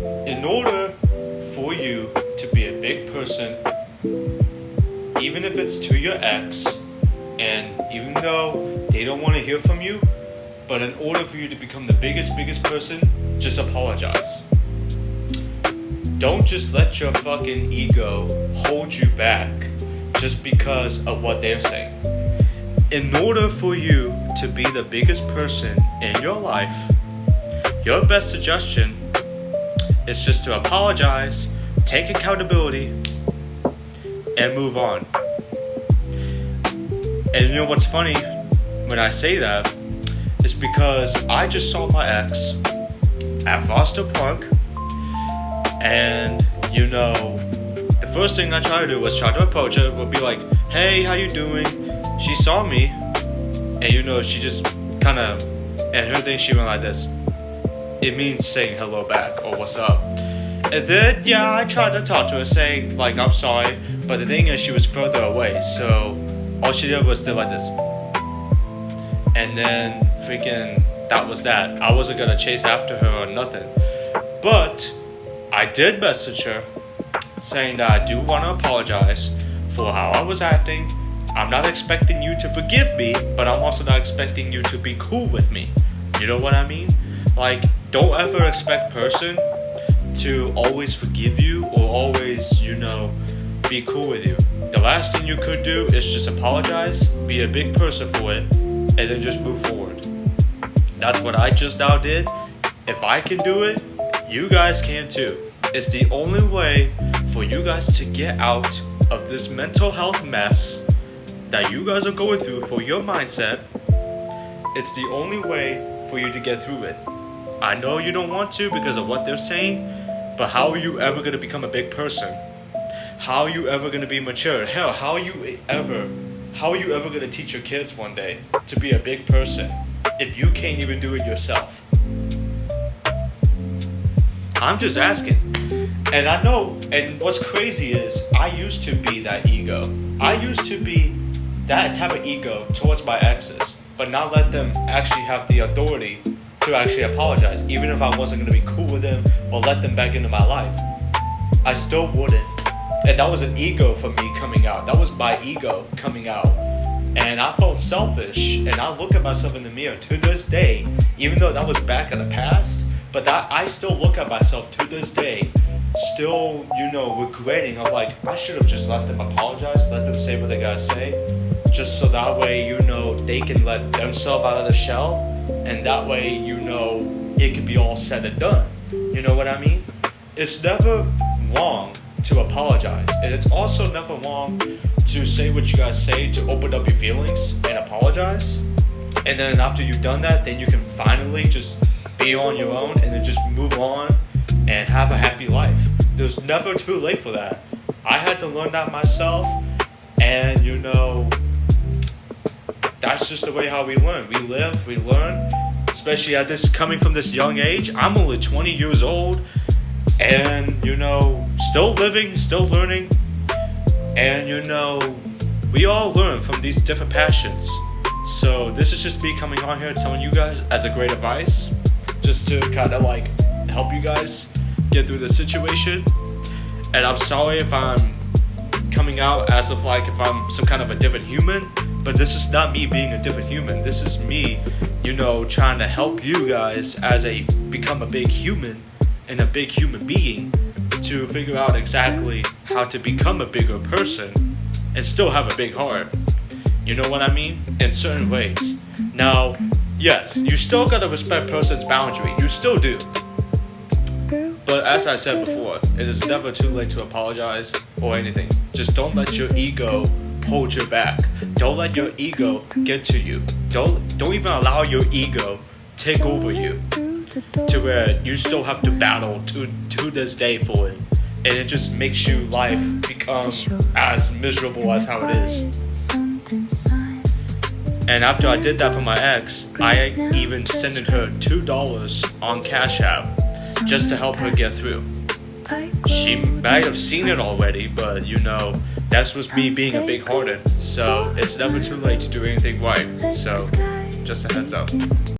In order for you to be a big person, even if it's to your ex, and even though they don't want to hear from you, but in order for you to become the biggest person, just apologize. Don't just let your fucking ego hold you back just because of what they're saying. In order for you to be the biggest person in your life, your best suggestion is just to apologize, take accountability, and move on. And you know what's funny when I say that is because I just saw my ex at Foster Park, and you know, the first thing I tried to do was try to approach her, would be like, hey, how you doing? She saw me, and you know, she just kind of, and her thing, she went like this. It means saying hello back or what's up. And then, yeah, I tried to talk to her, saying like, I'm sorry, but the thing is, she was further away, so all she did was do like this. And then freaking, that was that. I wasn't gonna chase after her or nothing. But I did message her saying that I do want to apologize for how I was acting. I'm not expecting you to forgive me, but I'm also not expecting you to be cool with me. You know what I mean? Like, don't ever expect person to always forgive you or always, you know, be cool with you. The last thing you could do is just apologize, be a big person for it, and then just move forward. That's what I just now did. If I can do it, you guys can too. It's the only way for you guys to get out of this mental health mess that you guys are going through for your mindset. It's the only way for you to get through it. I know you don't want to because of what they're saying, but how are you ever going to become a big person? How are you ever going to be mature? Hell, how are you ever going to teach your kids one day to be a big person if you can't even do it yourself? I'm just asking. And I know, and what's crazy is I used to be that ego. I used to be that type of ego towards my exes, but not let them actually have the authority to actually apologize, even if I wasn't going to be cool with them or let them back into my life. I still wouldn't. And that was an ego for me coming out. That was my ego coming out. And I felt selfish, and I look at myself in the mirror to this day, even though that was back in the past, but that I still look at myself to this day, still, you know, regretting of like, I should have just let them apologize, let them say what they gotta say, just so that way, you know, they can let themselves out of the shell, and that way, you know, it could be all said and done. You know what I mean? It's never wrong to apologize, and it's also never wrong to say what you gotta say, to open up your feelings and apologize. And then after you've done that, then you can finally just be on your own and then just move on and have a happy life. There's never too late for that. I had to learn that myself, and you know, that's just the way how we learn. We live, we learn, especially at this, coming from this young age. I'm only 20 years old, and you know, still living, still learning, and you know, we all learn from these different passions. So this is just me coming on here telling you guys as a great advice, just to kind of like help you guys get through the situation. And I'm sorry if I'm coming out as of like if I'm some kind of a different human, but this is not me being a different human. This is me, you know, trying to help you guys as a become a big human and a big human being, to figure out exactly how to become a bigger person and still have a big heart. You know what I mean? In certain ways. Now, yes, you still gotta respect person's boundary. You still do. But as I said before, it is never too late to apologize or anything. Just don't let your ego hold you back. Don't let your ego get to you. Don't even allow your ego take over you, to where you still have to battle to this day for it. And it just makes your life become as miserable as how it is. And after I did that for my ex, I even sent her $2 on Cash App just to help her get through. She might have seen it already, but you know, that's was me being a big hearted. So it's never too late to do anything right. So just a heads up.